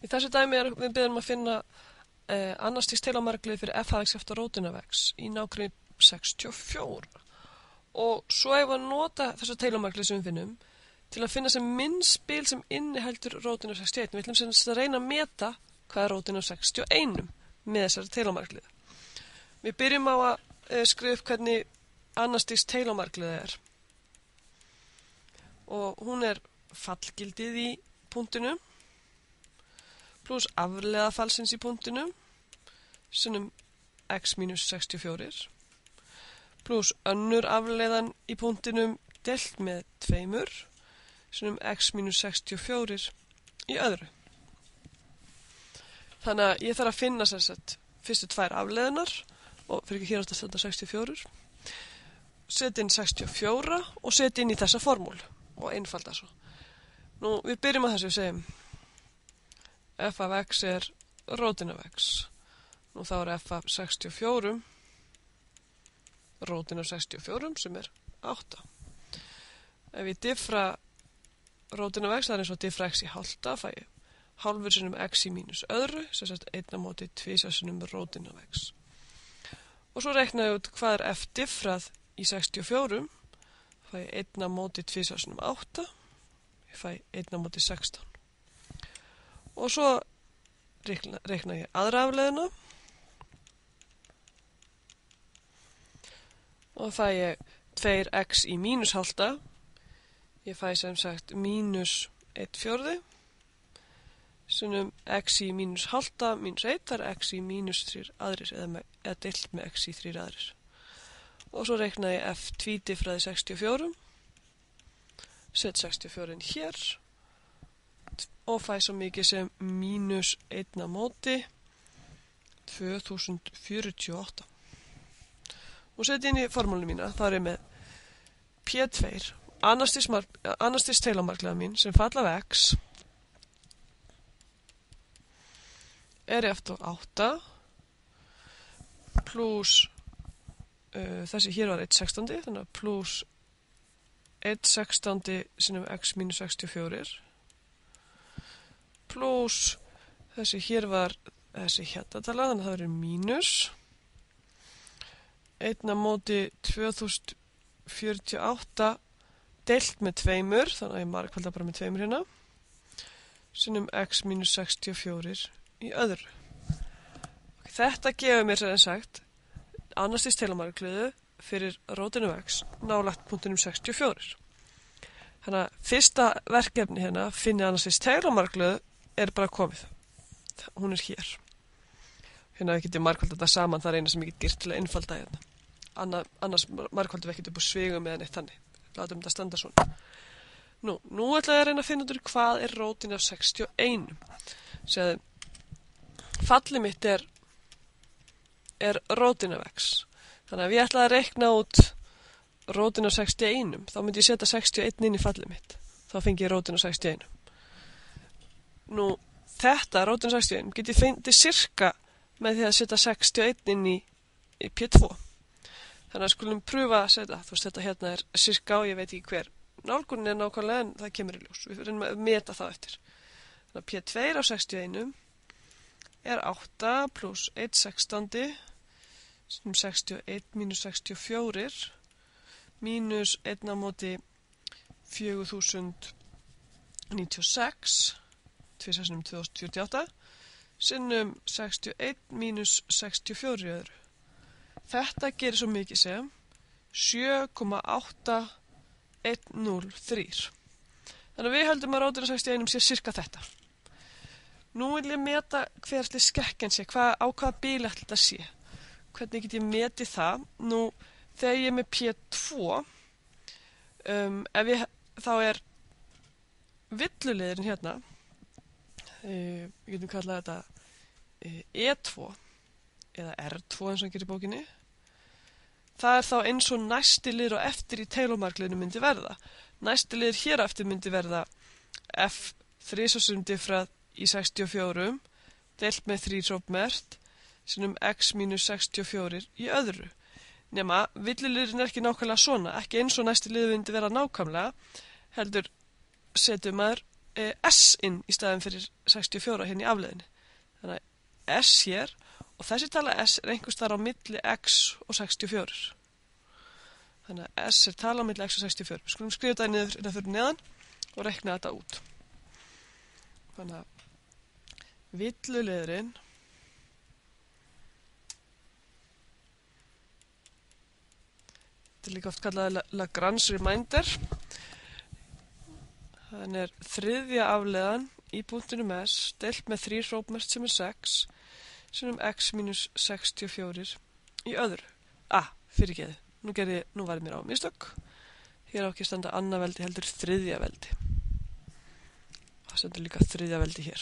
Í þessu dæmi við byrjum að finna annars stigs teilamarglið fyrir f hafx eftir rótinavex í nákvæmni 64. Og svo ef að nota þessa teilamarglið sem við finnum til að finna sem minnst bil sem inniheldur rótin af 61. Við ætlum sem að reyna að meta hvað er rótin af 61 með þessari teilamarglið. Við byrjum á að skrifa upp hvernig annars stigs teilamarglið er. Og hún er fallgildið í punktinu pluss afleiða fallsins í punktinu sinnum x mínus 64 pluss önnur afleiðan í punktinum deilt með 2 sinnum x mínus 64 í öðru. Þannig að ég þarf að finna sem sagt fyrstu 2 afleiðunar og fyrir ekki hér átt að standa 64 setja inn 64 og setja inn í þessa formúl og einfalda svo. Nú, við byrjum á þessu og segjum f af x er rótin af x. Nú þá er f af 64 rótin af 64 sem er 8. Ef ég diffra rótin af x, það er eins og diffra x í hálfta, fæ ég hálfur sinnum x í mínus öðru, sem sagt 1 á móti 2 sinnum rótin af x. Og svo reikna ég út hvað er f diffrað í 64, fæ ég 1 á móti 2 sinnum 8, ég fæ 1 á móti 16. Og svo reikna ég aðra afleiðina og fæ ég 2x í mínus hálfta, ég fæ sem sagt mínus 1/4 sinnum x í mínus hálfta mínus 1, það er x í mínus 3 aðrir eða deilt með x í 3 aðrir. Og svo reikna ég f tvídifraði 64, set 64 inn hér og fæ svo mikið sem mínus 1 á móti 2048. Og setja inn í formúlinu mína, þá er ég með P2, annars stigs teilamargliða mín sem falla af x er eftir 8 pluss þessi hér var 1/16, þannig að pluss 1/16 sinnum x mínus 64 pluss þessi hér var þessi hérna tala, þannig að það verður mínus 1 á móti 2048 deilt með 2, þannig að ég margfalda bara með 2 hérna, sinnum x mínus 64 í öðru. Þetta gefur mér sem sagt annars stigs teilamargliðu fyrir rótinu x nálægt punktinum 64. Þannig að fyrsta verkefni hérna, finni annars stigs teilamargliðu, er bara komið. Hún er hér. Hérna við getum margfalda þetta saman, það er eina sem ég get gert til að einfalda hérna. Annars margfaldum við ekkert upp á svigum eða neitt þannig. Látum þetta standa svona. Nú ætla ég að reyna að finna út úr hvað er rótin af 61. Segðu, fallið mitt er rótin af x. Þannig að ef ég ætla að reikna út rótin af 61, þá myndi ég setja 61 inn í fallið mitt. Þá fengi ég rótin af 61. Nú, þetta, rótin af 61, get ég fengið sirka með því að setja 61 inn í P2. Þannig að skulum pröfa að setja, þú veist þetta hérna er sirka og ég veit ekki hver nálgunin er nákvæmlega en það kemur í ljós. Við reynum að meta það eftir. Þannig að P2 á 61 er 8 pluss 1/16 sem 61 mínus 64 mínus 1 á móti 4096 2 sinnum 2048 sinnum 61 mínus 64 í öðru. Þetta gerir svo mikið sem 7,8103. Þannig að við höldum að rótin af 61 sé sirka þetta. Nú vil ég meta hversli skekkjan sé, á hvaða bíl ætli þetta sé. Hvernig get ég metið það? Nú, þegar ég er með P2, þá er villuliðurinn hérna, við getum kallað þetta E2 eða R2 eins og hann gerir í bókinni. Það er þá eins og næsti liður á eftir í teilamargliðinu myndi verða. Næsti liður hér á eftir myndi verða F 3 diffrað í 64 deilt með 3 hrópmert sinnum x mínus 64 í öðru. Nema, villuliðurinn er ekki nákvæmlega svona, ekki eins og næsti liður myndi vera nákvæmlega, heldur setjum maður S inn í staðin fyrir 64 hérna í afleiðinni. Þannig að S hér og þessi tala S einhvers staðar á milli X og 64. Þannig að S tala á milli X og 64. Við skulum skrifa þetta niður fyrir neðan og rekna þetta út. Þannig að villuliðurinn þetta líka oft kallað Lagrange reminder. Þannig þriðja afleiðan í punktinum S deilt með 3 hrópmest sem 6 sinnum X mínus 64 í öðru. Fyrirgeðu. Nú var mér á mistök. Hér á ekki að standa annað veldi heldur þriðja veldi. Það stendur líka þriðja veldi hér.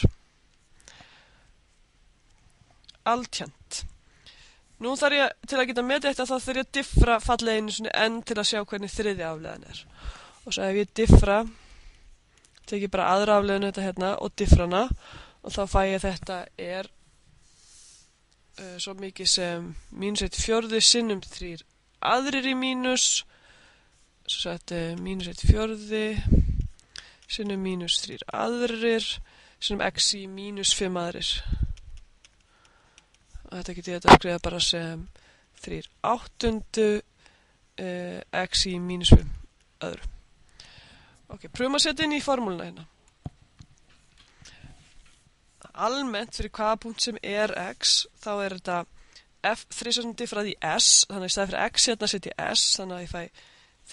Altjant. Nú þarf ég til að geta metið þetta þá þarf ég að diffra falleginu n til að sjá hvernig þriðja afleiðan er. Og svo ef ég diffra, teki bara aðra afleiðinu þetta hérna og diffra hana og þá fæ ég þetta er svo mikið sem -1/4 sinnum 3 aðrir í mínus, svo sett -1/4 sinnum -3 aðrir sinnum x í -5 aðrir. Og þetta geti ég að skrifa bara sem 3/8 x í -5 öðru. Ok, pröfum að setja inn í formúluna hérna. Almennt fyrir hvaða punkt sem er x, þá er þetta f þrisvar diffrað í s, þannig að í staði fyrir x hérna setja ég s, þannig að ég fæ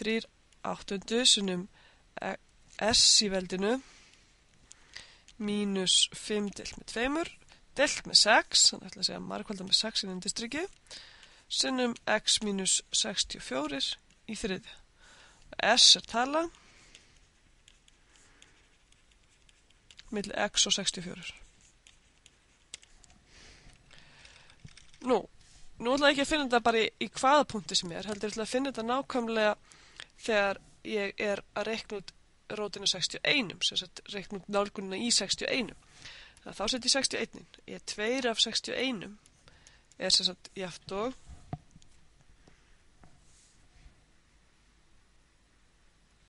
3/8 sinnum s í veldinu -5 deilt með 2 deilt með 6, þannig að ég ætla að segja margfaldað með 6 í undirstriki sinnum x mínus 64 í þriðja. S tala milli x og 64. Nú ætla ég ekki að finna þetta bara í hvaða punkti sem er, heldur ég ætla að finna þetta nákvæmlega þegar ég er að reikna út rótina 61, sem sagt reikna út nálgunina í 61. Þá set ég 61. 2 af 61 er sem sagt jafnt og